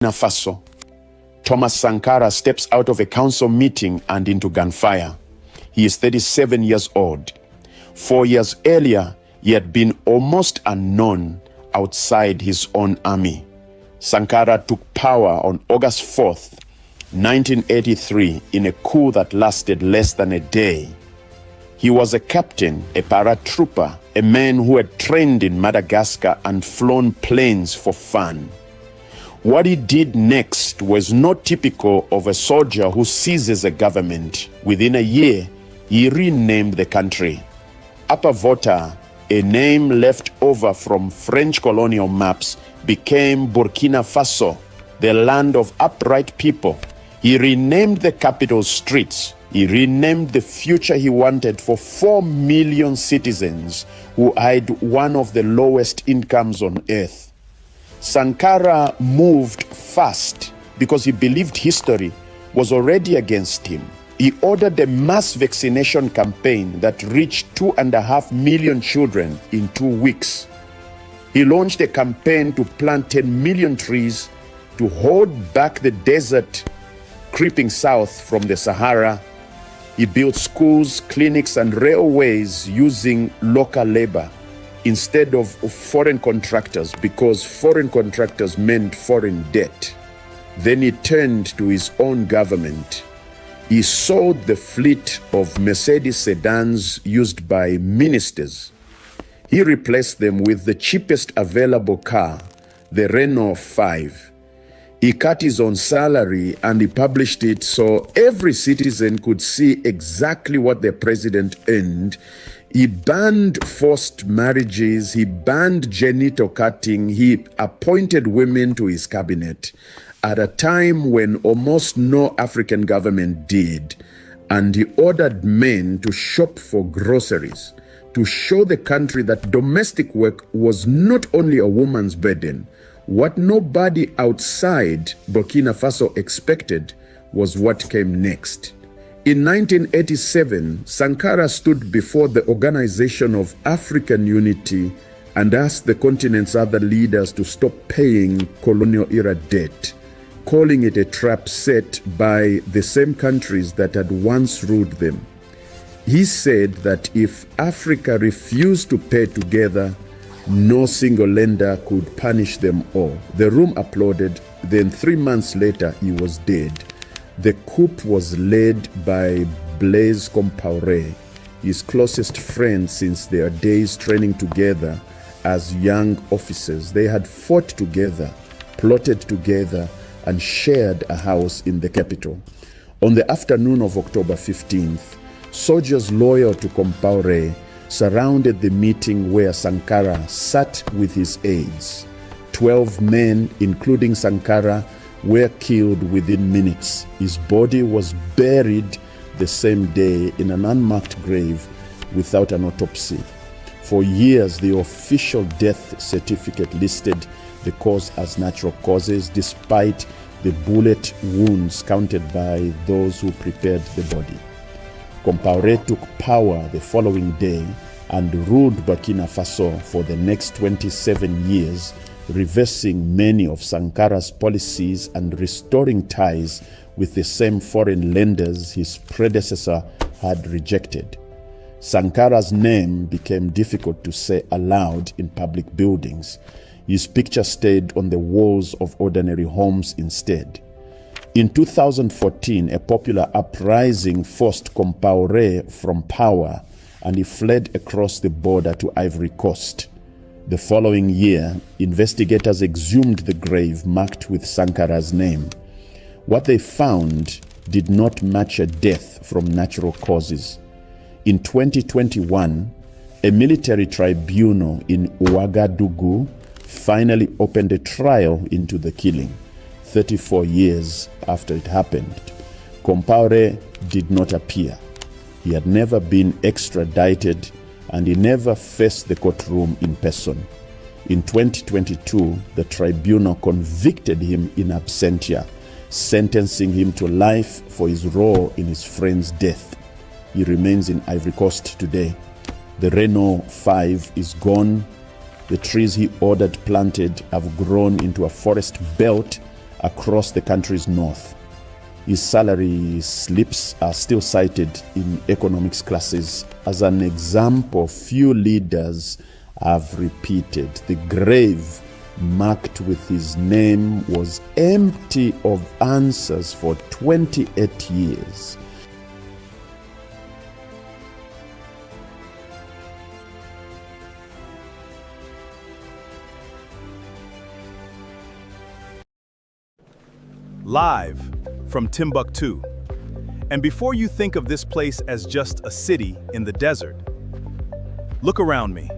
Faso, Thomas Sankara steps out of a council meeting and into gunfire. He is 37 years old. 4 years earlier, he had been almost unknown outside his own army. Sankara took power on August 4th, 1983, in a coup that lasted less than a day. He was a captain, a paratrooper, a man who had trained in Madagascar and flown planes for fun. What he did next was not typical of a soldier who seizes a government. Within a year, he renamed the country. Upper Volta, a name left over from French colonial maps, became Burkina Faso, the land of upright people. He renamed the capital streets. He renamed the future he wanted for 4 million citizens who had one of the lowest incomes on earth. Sankara moved fast because he believed history was already against him. He ordered a mass vaccination campaign that reached 2.5 million children in 2 weeks. He launched a campaign to plant 10 million trees to hold back the desert creeping south from the Sahara. He built schools, clinics, and railways using local labor instead of foreign contractors, because foreign contractors meant foreign debt. Then he turned to his own government. He sold the fleet of Mercedes sedans used by ministers. He replaced them with the cheapest available car, the Renault 5. He cut his own salary and he published it so every citizen could see exactly what the president earned. He banned forced marriages, he banned genital cutting, he appointed women to his cabinet at a time when almost no African government did, and he ordered men to shop for groceries to show the country that domestic work was not only a woman's burden. What nobody outside Burkina Faso expected was what came next. In 1987, Sankara stood before the Organization of African Unity and asked the continent's other leaders to stop paying colonial-era debt, calling it a trap set by the same countries that had once ruled them. He said that if Africa refused to pay together, no single lender could punish them all. The room applauded. Then 3 months later, he was dead. The coup was led by Blaise Compaoré, his closest friend since their days training together as young officers. They had fought together, plotted together, and shared a house in the capital. On the afternoon of October 15th, soldiers loyal to Compaoré surrounded the meeting where Sankara sat with his aides. 12 men, including Sankara, were killed within minutes. His body was buried the same day in an unmarked grave without an autopsy. For years, the official death certificate listed the cause as natural causes, despite the bullet wounds counted by those who prepared the body. Compaoré took power the following day and ruled Burkina Faso for the next 27 years, reversing many of Sankara's policies and restoring ties with the same foreign lenders his predecessor had rejected. Sankara's name became difficult to say aloud in public buildings. His picture stayed on the walls of ordinary homes instead. In 2014, a popular uprising forced Compaoré from power, and he fled across the border to Ivory Coast. The following year, investigators exhumed the grave marked with Sankara's name. What they found did not match a death from natural causes. In 2021, a military tribunal in Ouagadougou finally opened a trial into the killing, 34 years after it happened. Compaoré did not appear. He had never been extradited, and he never faced the courtroom in person. In 2022, the tribunal convicted him in absentia, sentencing him to life for his role in his friend's death. He remains in Ivory Coast today. The Renault 5 is gone. The trees he ordered planted have grown into a forest belt across the country's north. His salary slips are still cited in economics classes as an example few leaders have repeated. The grave marked with his name was empty of answers for 28 years. Live from Timbuktu. And before you think of this place as just a city in the desert, look around me.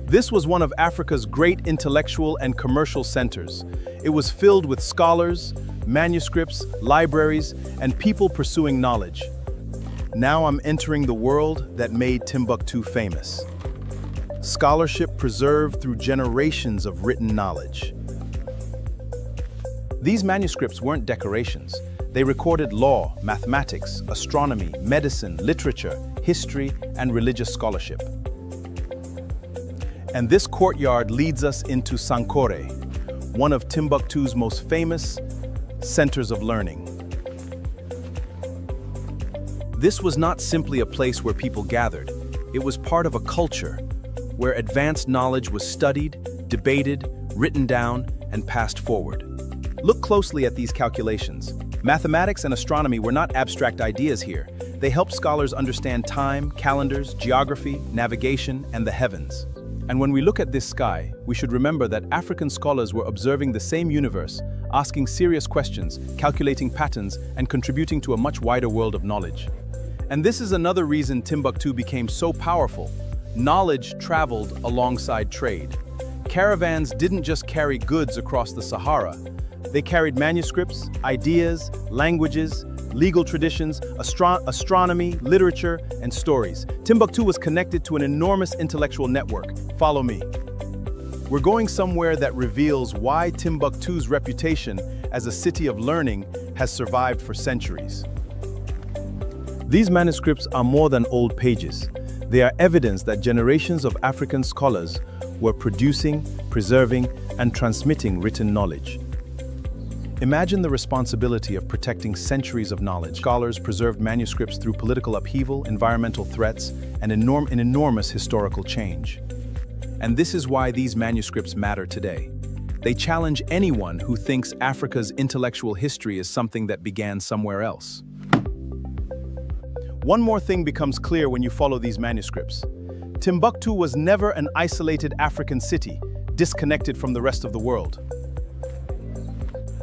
This was one of Africa's great intellectual and commercial centers. It was filled with scholars, manuscripts, libraries, and people pursuing knowledge. Now I'm entering the world that made Timbuktu famous. Scholarship preserved through generations of written knowledge. These manuscripts weren't decorations. They recorded law, mathematics, astronomy, medicine, literature, history, and religious scholarship. And this courtyard leads us into Sankore, one of Timbuktu's most famous centers of learning. This was not simply a place where people gathered. It was part of a culture where advanced knowledge was studied, debated, written down, and passed forward. Look closely at these calculations. Mathematics and astronomy were not abstract ideas here. They helped scholars understand time, calendars, geography, navigation, and the heavens. And when we look at this sky, we should remember that African scholars were observing the same universe, asking serious questions, calculating patterns, and contributing to a much wider world of knowledge. And this is another reason Timbuktu became so powerful. Knowledge traveled alongside trade. Caravans didn't just carry goods across the Sahara. They carried manuscripts, ideas, languages, legal traditions, astronomy, literature, and stories. Timbuktu was connected to an enormous intellectual network. Follow me. We're going somewhere that reveals why Timbuktu's reputation as a city of learning has survived for centuries. These manuscripts are more than old pages. They are evidence that generations of African scholars were producing, preserving, and transmitting written knowledge. Imagine the responsibility of protecting centuries of knowledge. Scholars preserved manuscripts through political upheaval, environmental threats, and an enormous historical change. And this is why these manuscripts matter today. They challenge anyone who thinks Africa's intellectual history is something that began somewhere else. One more thing becomes clear when you follow these manuscripts. Timbuktu was never an isolated African city, disconnected from the rest of the world.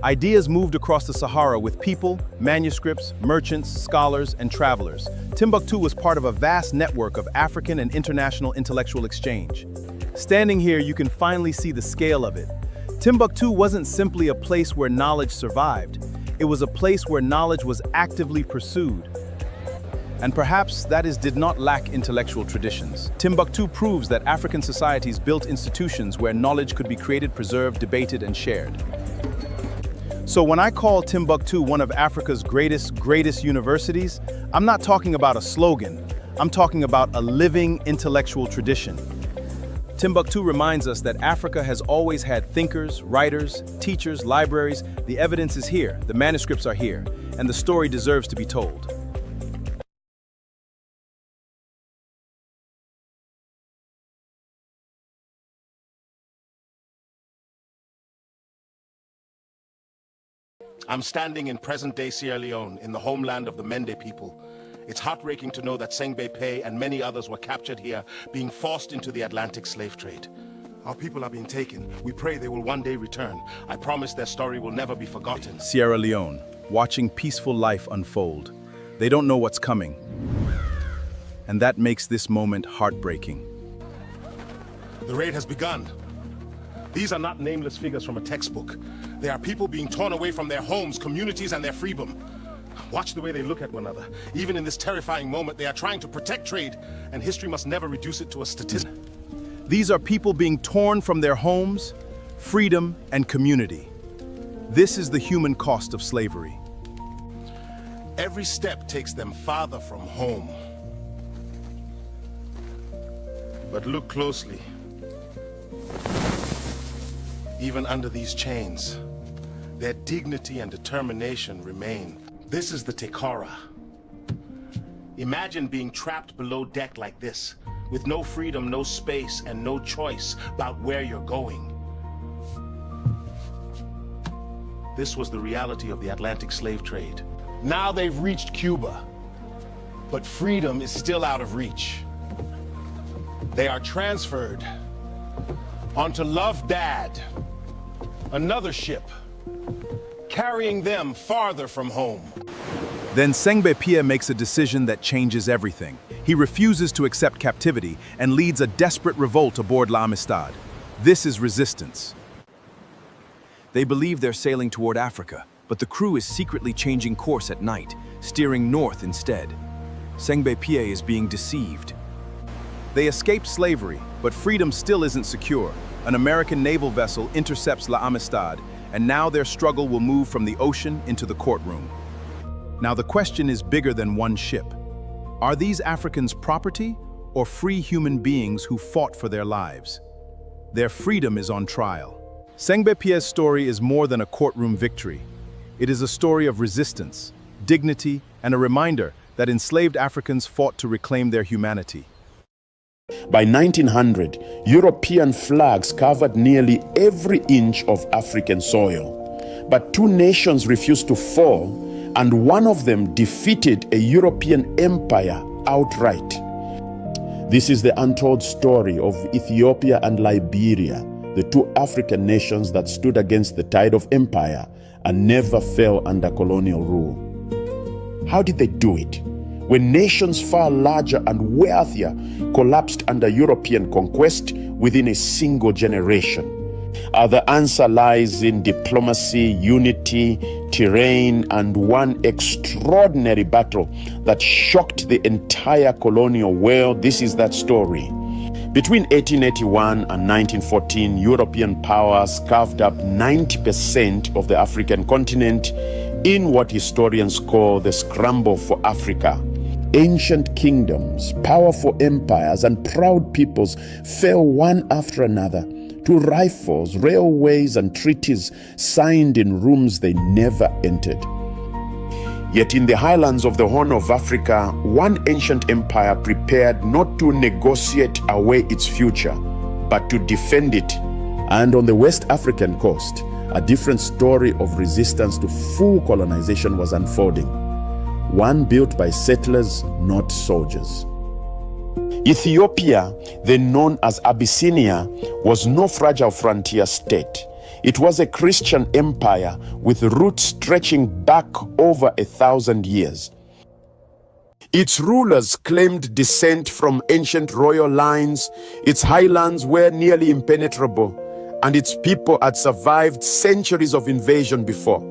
Ideas moved across the Sahara with people, manuscripts, merchants, scholars, and travelers. Timbuktu was part of a vast network of African and international intellectual exchange. Standing here, you can finally see the scale of it. Timbuktu wasn't simply a place where knowledge survived. It was a place where knowledge was actively pursued. And perhaps that did not lack intellectual traditions. Timbuktu proves that African societies built institutions where knowledge could be created, preserved, debated, and shared. So when I call Timbuktu one of Africa's greatest universities, I'm not talking about a slogan. I'm talking about a living intellectual tradition. Timbuktu reminds us that Africa has always had thinkers, writers, teachers, libraries. The evidence is here, the manuscripts are here, and the story deserves to be told. I'm standing in present-day Sierra Leone, in the homeland of the Mende people. It's heartbreaking to know that Sengbe Pei and many others were captured here, being forced into the Atlantic slave trade. Our people are being taken. We pray they will one day return. I promise their story will never be forgotten. Sierra Leone, watching peaceful life unfold. They don't know what's coming. And that makes this moment heartbreaking. The raid has begun. These are not nameless figures from a textbook. They are people being torn away from their homes, communities, and their freedom. Watch the way they look at one another. Even in this terrifying moment, they are trying to protect trade, and history must never reduce it to a statistic. These are people being torn from their homes, freedom, and community. This is the human cost of slavery. Every step takes them farther from home. But look closely. Even under these chains, their dignity and determination remain. This is the Tekara. Imagine being trapped below deck like this, with no freedom, no space, and no choice about where you're going. This was the reality of the Atlantic slave trade. Now they've reached Cuba, but freedom is still out of reach. They are transferred onto Love Dad, another ship, carrying them farther from home. Then Sengbe Pia makes a decision that changes everything. He refuses to accept captivity and leads a desperate revolt aboard La Amistad. This is resistance. They believe they're sailing toward Africa, but the crew is secretly changing course at night, steering north instead. Sengbe Pia is being deceived. They escape slavery, but freedom still isn't secure. An American naval vessel intercepts La Amistad, and now their struggle will move from the ocean into the courtroom. Now the question is bigger than one ship. Are these Africans property or free human beings who fought for their lives? Their freedom is on trial. Sengbe Pia's story is more than a courtroom victory. It is a story of resistance, dignity, and a reminder that enslaved Africans fought to reclaim their humanity. By 1900, European flags covered nearly every inch of African soil. But two nations refused to fall, and one of them defeated a European empire outright. This is the untold story of Ethiopia and Liberia, the two African nations that stood against the tide of empire and never fell under colonial rule. How did they do it? When nations far larger and wealthier collapsed under European conquest within a single generation. The answer lies in diplomacy, unity, terrain, and one extraordinary battle that shocked the entire colonial world. This is that story. Between 1881 and 1914, European powers carved up 90% of the African continent in what historians call the scramble for Africa. Ancient kingdoms, powerful empires, and proud peoples fell one after another to rifles, railways, and treaties signed in rooms they never entered. Yet in the highlands of the Horn of Africa, one ancient empire prepared not to negotiate away its future, but to defend it. And on the West African coast, a different story of resistance to full colonization was unfolding. One built by settlers, not soldiers. Ethiopia, then known as Abyssinia, was no fragile frontier state. It was a Christian empire with roots stretching back over 1,000 years. Its rulers claimed descent from ancient royal lines, its highlands were nearly impenetrable, and its people had survived centuries of invasion before.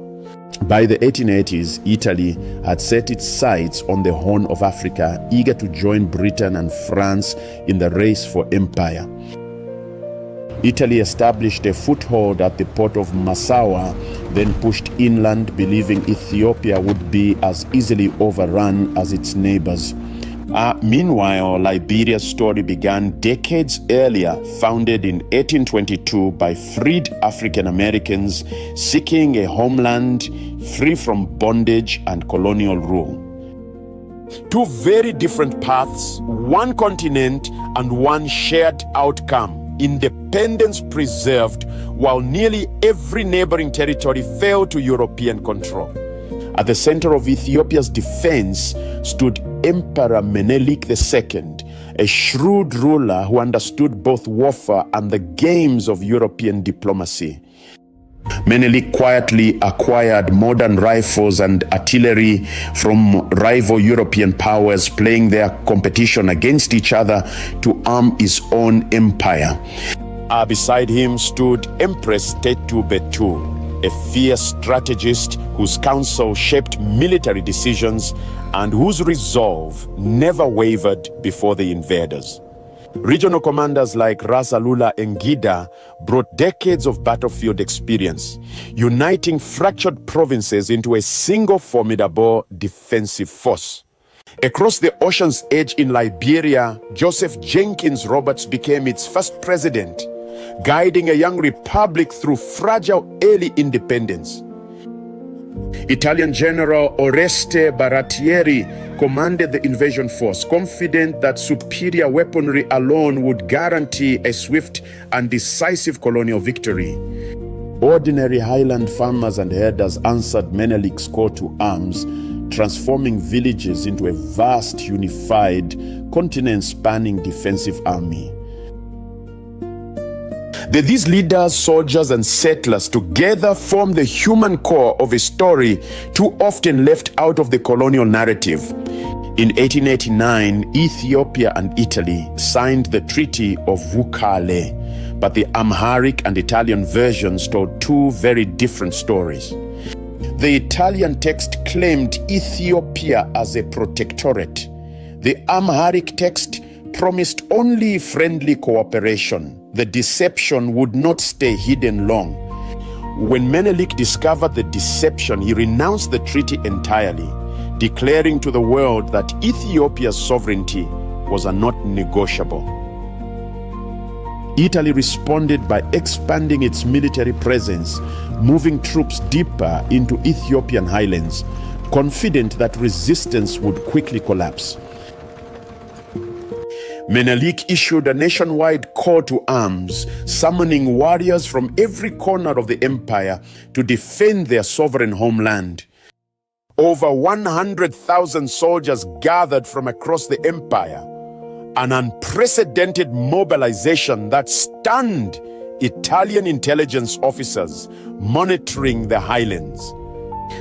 By the 1880s, Italy had set its sights on the Horn of Africa, eager to join Britain and France in the race for empire. Italy established a foothold at the port of Massawa, then pushed inland, believing Ethiopia would be as easily overrun as its neighbors. Meanwhile, Liberia's story began decades earlier, founded in 1822 by freed African Americans seeking a homeland free from bondage and colonial rule. Two very different paths, one continent and one shared outcome. Independence preserved while nearly every neighboring territory fell to European control. At the center of Ethiopia's defense stood Emperor Menelik II, a shrewd ruler who understood both warfare and the games of European diplomacy. Menelik quietly acquired modern rifles and artillery from rival European powers, playing their competition against each other to arm his own empire. Beside him stood Empress Tetu Betu, a fierce strategist whose counsel shaped military decisions and whose resolve never wavered before the invaders. Regional commanders like Rasalula Ngida brought decades of battlefield experience, uniting fractured provinces into a single formidable defensive force. Across the ocean's edge in Liberia, Joseph Jenkins Roberts became its first president, guiding a young republic through fragile early independence. Italian General Oreste Baratieri commanded the invasion force, confident that superior weaponry alone would guarantee a swift and decisive colonial victory. Ordinary highland farmers and herders answered Menelik's call to arms, transforming villages into a vast, unified, continent-spanning defensive army. These leaders, soldiers, and settlers together form the human core of a story too often left out of the colonial narrative. In 1889, Ethiopia and Italy signed the Treaty of Wuchale, but the Amharic and Italian versions told two very different stories. The Italian text claimed Ethiopia as a protectorate. The Amharic text promised only friendly cooperation. The deception would not stay hidden long. When Menelik discovered the deception, he renounced the treaty entirely, declaring to the world that Ethiopia's sovereignty was not negotiable. Italy responded by expanding its military presence, moving troops deeper into Ethiopian highlands, confident that resistance would quickly collapse. Menelik issued a nationwide call to arms, summoning warriors from every corner of the empire to defend their sovereign homeland. Over 100,000 soldiers gathered from across the empire, an unprecedented mobilization that stunned Italian intelligence officers monitoring the highlands.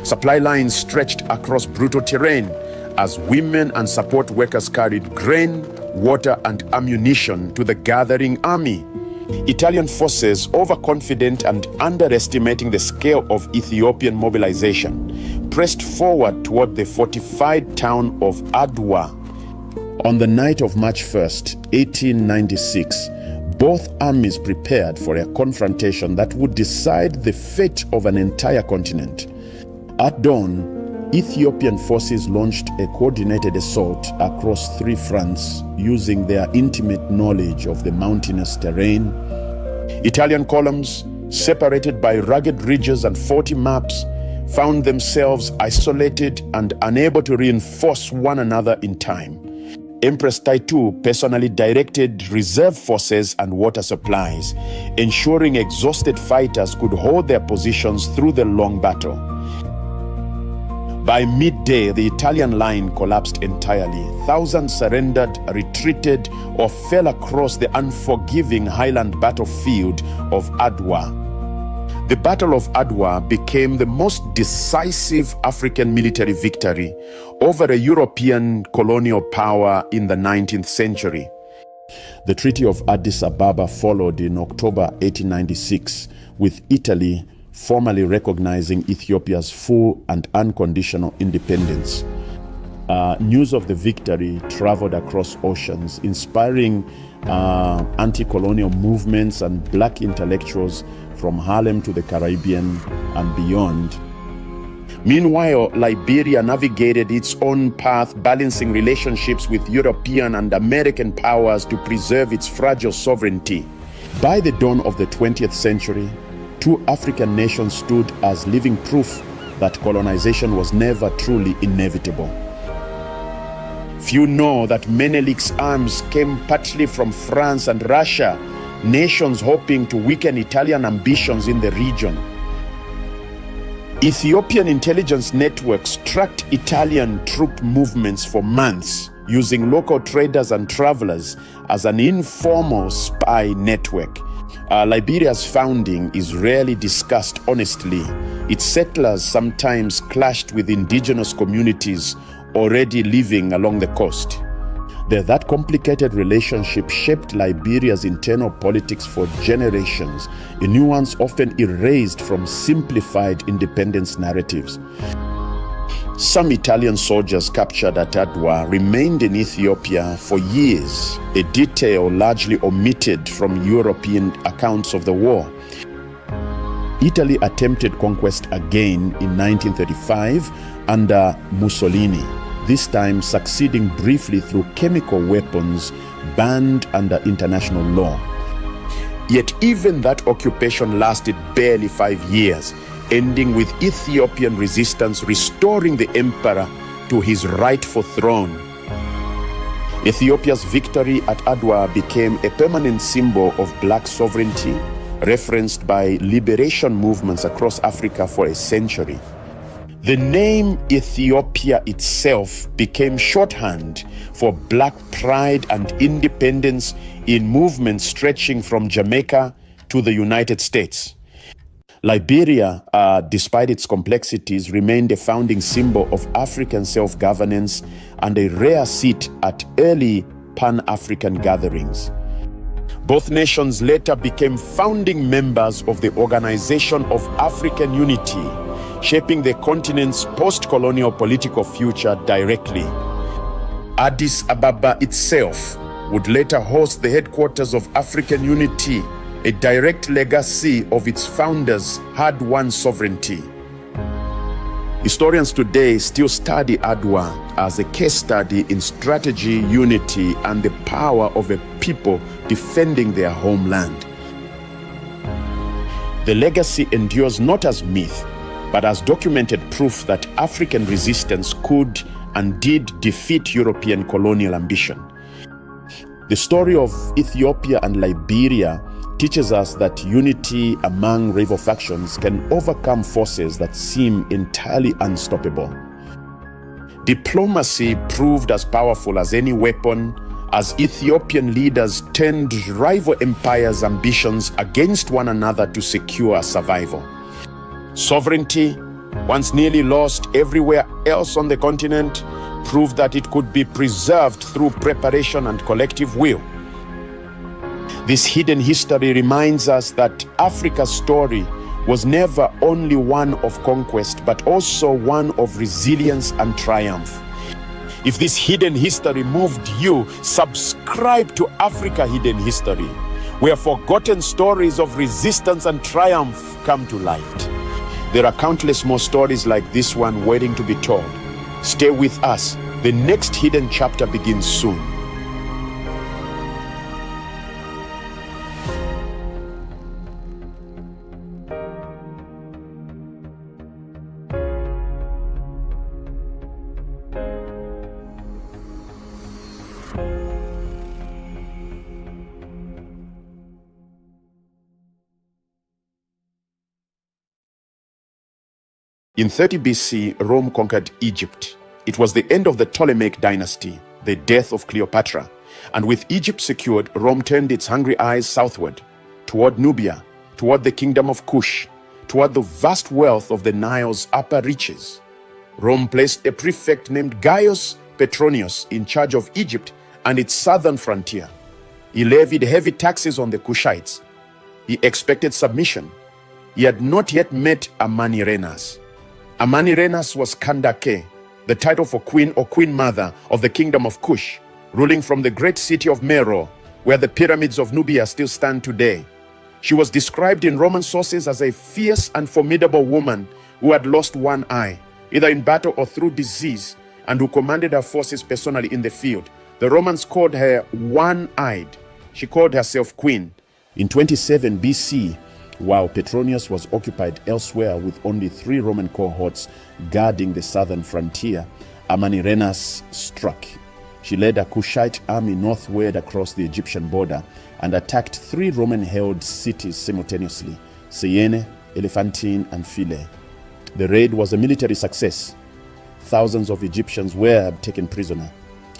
Supply lines stretched across brutal terrain as women and support workers carried grain, water, and ammunition to the gathering army. Italian forces, overconfident and underestimating the scale of Ethiopian mobilization, pressed forward toward the fortified town of Adwa. On the night of March 1st, 1896, both armies prepared for a confrontation that would decide the fate of an entire continent. At dawn, Ethiopian forces launched a coordinated assault across three fronts using their intimate knowledge of the mountainous terrain. Italian columns, separated by rugged ridges and faulty maps, found themselves isolated and unable to reinforce one another in time. Empress Taitu personally directed reserve forces and water supplies, ensuring exhausted fighters could hold their positions through the long battle. By midday, the Italian line collapsed entirely. Thousands surrendered, retreated, or fell across the unforgiving highland battlefield of Adwa. The Battle of Adwa became the most decisive African military victory over a European colonial power in the 19th century. The Treaty of Addis Ababa followed in October 1896, with Italy formally recognizing Ethiopia's full and unconditional independence. News of the victory traveled across oceans, inspiring anti-colonial movements and black intellectuals from Harlem to the Caribbean and beyond. Meanwhile, Liberia navigated its own path, balancing relationships with European and American powers to preserve its fragile sovereignty. By the dawn of the 20th century, two African nations stood as living proof that colonization was never truly inevitable. Few know that Menelik's arms came partly from France and Russia, nations hoping to weaken Italian ambitions in the region. Ethiopian intelligence networks tracked Italian troop movements for months, using local traders and travelers as an informal spy network. Liberia's founding is rarely discussed honestly. Its settlers sometimes clashed with indigenous communities already living along the coast. That complicated relationship shaped Liberia's internal politics for generations, a nuance often erased from simplified independence narratives. Some Italian soldiers captured at Adwa remained in Ethiopia for years, a detail largely omitted from European accounts of the war. Italy attempted conquest again in 1935 under Mussolini, this time succeeding briefly through chemical weapons banned under international law. Yet even that occupation lasted barely 5 years. ending with Ethiopian resistance restoring the emperor to his rightful throne. Ethiopia's victory at Adwa became a permanent symbol of black sovereignty, referenced by liberation movements across Africa for a century. The name Ethiopia itself became shorthand for black pride and independence in movements stretching from Jamaica to the United States. Liberia, despite its complexities, remained a founding symbol of African self-governance and a rare seat at early Pan-African gatherings. Both nations later became founding members of the Organization of African Unity, shaping the continent's post-colonial political future directly. Addis Ababa itself would later host the headquarters of African Unity, a direct legacy of its founders' hard-won sovereignty. Historians today still study Adwa as a case study in strategy, unity, and the power of a people defending their homeland. The legacy endures not as myth, but as documented proof that African resistance could and did defeat European colonial ambition. The story of Ethiopia and Liberia teaches us that unity among rival factions can overcome forces that seem entirely unstoppable. Diplomacy proved as powerful as any weapon as Ethiopian leaders turned rival empires' ambitions against one another to secure survival. Sovereignty, once nearly lost everywhere else on the continent, proved that it could be preserved through preparation and collective will. This hidden history reminds us that Africa's story was never only one of conquest, but also one of resilience and triumph. If this hidden history moved you, subscribe to Africa Hidden History, where forgotten stories of resistance and triumph come to light. There are countless more stories like this one waiting to be told. Stay with us. The next hidden chapter begins soon. In 30 BC, Rome conquered Egypt. It was the end of the Ptolemaic dynasty, the death of Cleopatra, and with Egypt secured, Rome turned its hungry eyes southward, toward Nubia, toward the kingdom of Kush, toward the vast wealth of the Nile's upper reaches. Rome placed a prefect named Gaius Petronius in charge of Egypt and its southern frontier. He levied heavy taxes on the Kushites. He expected submission. He had not yet met Amanirenas. Amanirenas was Kandake, the title for queen or queen mother of the kingdom of Kush, ruling from the great city of Meroe, where the pyramids of Nubia still stand today. She was described in Roman sources as a fierce and formidable woman who had lost one eye, either in battle or through disease, and who commanded her forces personally in the field. The Romans called her one-eyed. She called herself queen. In 27 BC, while Petronius was occupied elsewhere with only 3 Roman cohorts guarding the southern frontier, Amanirenas struck. She led a Kushite army northward across the Egyptian border and attacked 3 Roman-held cities simultaneously, Syene, Elephantine, and Philae. The raid was a military success. Thousands of Egyptians were taken prisoner.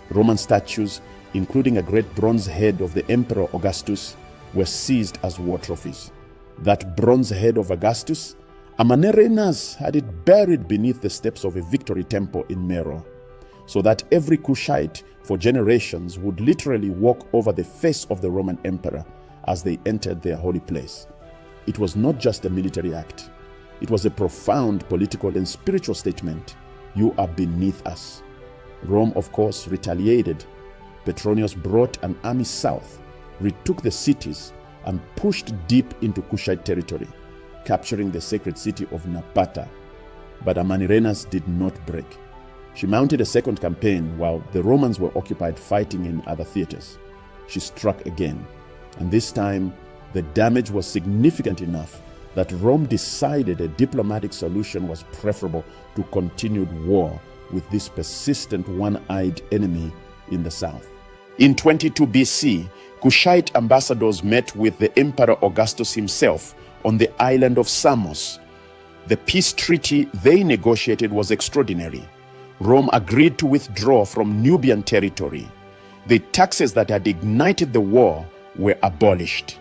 Roman statues, including a great bronze head of the Emperor Augustus, were seized as war trophies. That bronze head of Augustus, Amanirenas had it buried beneath the steps of a victory temple in Meroe, so that every Kushite for generations would literally walk over the face of the Roman emperor as they entered their holy place. It was not just a military act. It was a profound political and spiritual statement. You are beneath us. Rome, of course, retaliated. Petronius brought an army south, retook the cities, and pushed deep into Kushite territory, capturing the sacred city of Napata. But Amanirenas did not break. She mounted a second campaign while the Romans were occupied fighting in other theaters. She struck again, and this time the damage was significant enough that Rome decided a diplomatic solution was preferable to continued war with this persistent one-eyed enemy in the south. In 22 BC, Kushite ambassadors met with the Emperor Augustus himself on the island of Samos. The peace treaty they negotiated was extraordinary. Rome agreed to withdraw from Nubian territory. The taxes that had ignited the war were abolished.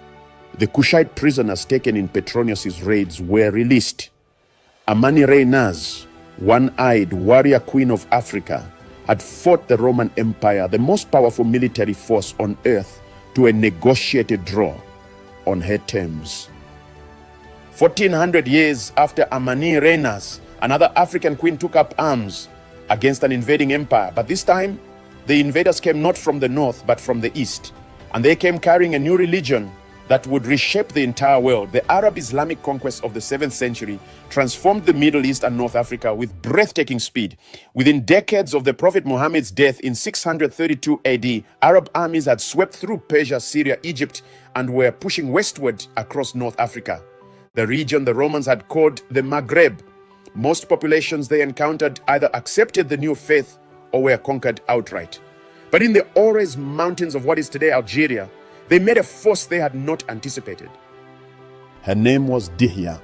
The Kushite prisoners taken in Petronius's raids were released. Amani Reynaz, one-eyed warrior queen of Africa, had fought the Roman Empire, the most powerful military force on earth, to a negotiated draw on her terms. 1400 years after Amani Reynaz, another African queen took up arms against an invading empire, but this time the invaders came not from the north but from the east, and they came carrying a new religion that would reshape the entire world. The Arab Islamic conquest of the 7th century transformed the Middle East and North Africa with breathtaking speed. Within decades of the Prophet Muhammad's death in 632 AD, Arab armies had swept through Persia, Syria, Egypt, and were pushing westward across North Africa, the region the Romans had called the Maghreb. Most populations they encountered either accepted the new faith or were conquered outright. But in the Ores mountains of what is today Algeria, they met a force they had not anticipated. Her name was Dihya.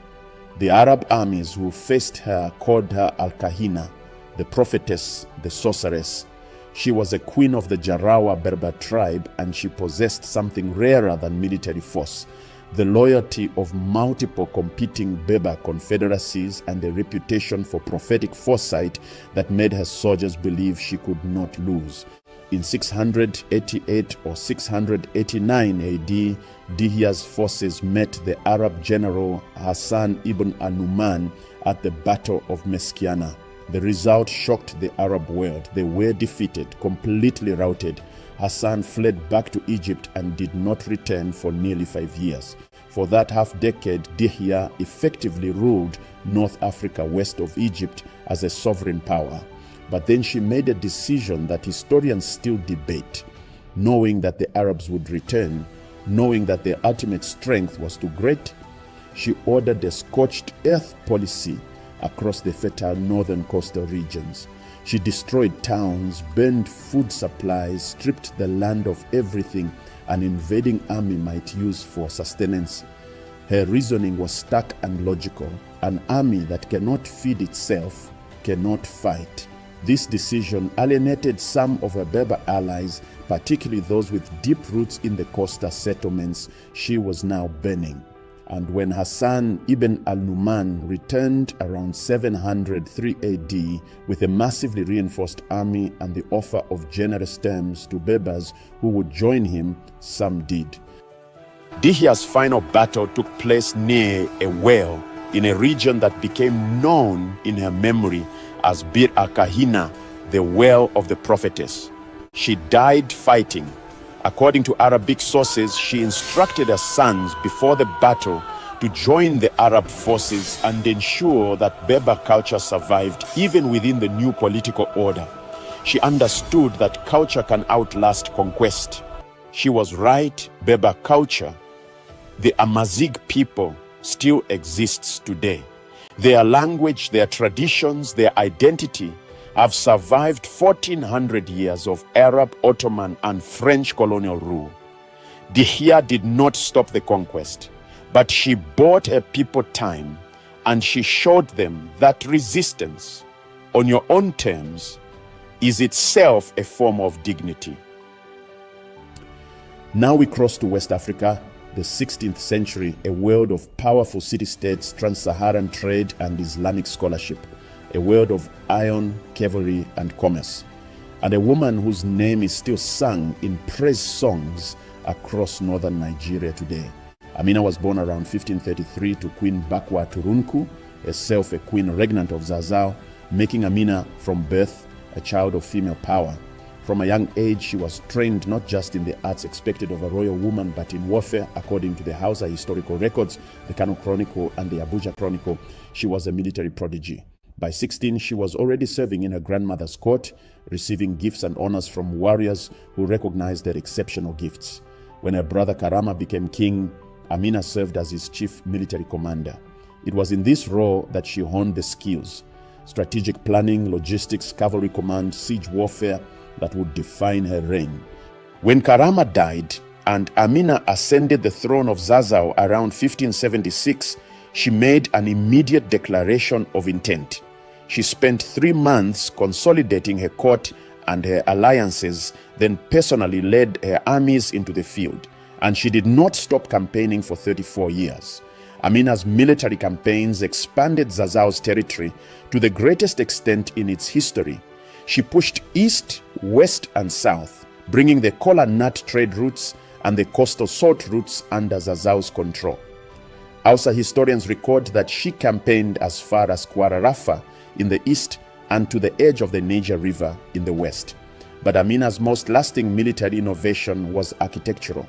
The Arab armies who faced her called her Al-Kahina, the prophetess, the sorceress. She was a queen of the Jarawa Berber tribe, and she possessed something rarer than military force: the loyalty of multiple competing Berber confederacies and a reputation for prophetic foresight that made her soldiers believe she could not lose. In 688 or 689 AD, Dihya's forces met the Arab general Hassan ibn al-Numan at the Battle of Meskiana. The result shocked the Arab world. They were defeated, completely routed. Hassan fled back to Egypt and did not return for nearly 5 years. For that half-decade, Dihya effectively ruled North Africa west of Egypt as a sovereign power. But then she made a decision that historians still debate. Knowing that the Arabs would return, knowing that their ultimate strength was too great, she ordered a scorched earth policy across the fertile northern coastal regions. She destroyed towns, burned food supplies, stripped the land of everything an invading army might use for sustenance. Her reasoning was stark and logical. An army that cannot feed itself cannot fight. This decision alienated some of her Berber allies, particularly those with deep roots in the coastal settlements she was now burning. And when Hassan ibn al-Numan returned around 703 AD with a massively reinforced army and the offer of generous terms to Berbers who would join him, some did. Dihya's final battle took place near a well in a region that became known in her memory as Bir al-Kahina, the well of the prophetess. She died fighting. According to Arabic sources, she instructed her sons before the battle to join the Arab forces and ensure that Berber culture survived even within the new political order. She understood that culture can outlast conquest. She was right. Berber culture, the Amazigh people, still exists today. Their language, their traditions, their identity have survived 1400 years of Arab, Ottoman, and French colonial rule. Dihya did not stop the conquest, but she bought her people time, and she showed them that resistance on your own terms is itself a form of dignity. Now we cross to West Africa, the 16th century, a world of powerful city-states, trans-Saharan trade, and Islamic scholarship, a world of iron, cavalry, and commerce, and a woman whose name is still sung in praise songs across northern Nigeria today. Amina was born around 1533 to Queen Bakwa Turunku, herself a queen regnant of Zazzau, making Amina from birth a child of female power. From a young age, she was trained not just in the arts expected of a royal woman, but in warfare. According to the Hausa historical records, the Kano Chronicle and the Abuja Chronicle, she was a military prodigy. By 16, she was already serving in her grandmother's court, receiving gifts and honors from warriors who recognized their exceptional gifts. When her brother Karama became king, Amina served as his chief military commander. It was in this role that she honed the skills, strategic planning, logistics, cavalry command, siege warfare that would define her reign. When Karama died and Amina ascended the throne of Zazzau around 1576, she made an immediate declaration of intent. She spent 3 months consolidating her court and her alliances, then personally led her armies into the field. And she did not stop campaigning for 34 years. Amina's military campaigns expanded Zazzau's territory to the greatest extent in its history. She pushed east, west, and south, bringing the kola nut trade routes and the coastal salt routes under Zazzau's control. Hausa historians record that she campaigned as far as Kwara Rafa in the east and to the edge of the Niger River in the west. But Amina's most lasting military innovation was architectural.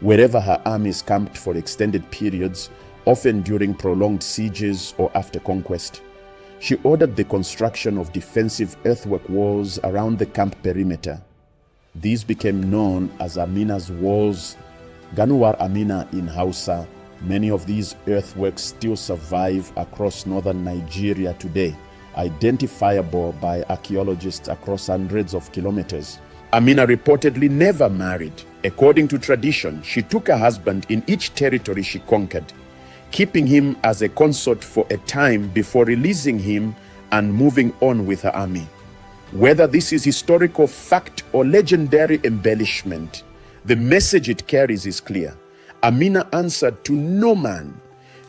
Wherever her armies camped for extended periods, often during prolonged sieges or after conquest, she ordered the construction of defensive earthwork walls around the camp perimeter. These became known as Amina's walls, Ganuwar Amina in Hausa. Many of these earthworks still survive across northern Nigeria today, identifiable by archaeologists across hundreds of kilometers. Amina reportedly never married. According to tradition, she took a husband in each territory she conquered, keeping him as a consort for a time before releasing him and moving on with her army. Whether this is historical fact or legendary embellishment, the message it carries is clear. Amina answered to no man.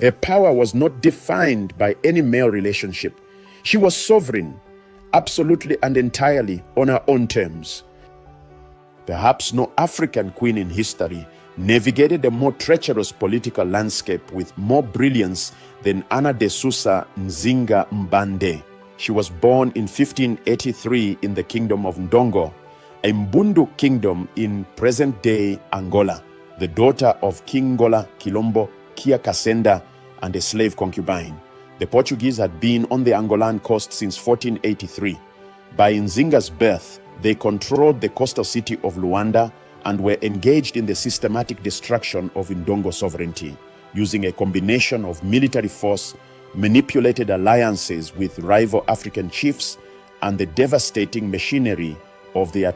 Her power was not defined by any male relationship. She was sovereign, absolutely and entirely on her own terms. Perhaps no African queen in history navigated a more treacherous political landscape with more brilliance than Ana de Sousa Nzinga Mbande. She was born in 1583 in the kingdom of Ndongo, a Mbundu kingdom in present-day Angola, the daughter of King Ngola Kilombo Kia Kasenda and a slave concubine. The Portuguese had been on the Angolan coast since 1483. By Nzinga's birth, they controlled the coastal city of Luanda and were engaged in the systematic destruction of Ndongo sovereignty, using a combination of military force, manipulated alliances with rival African chiefs, and the devastating machinery of the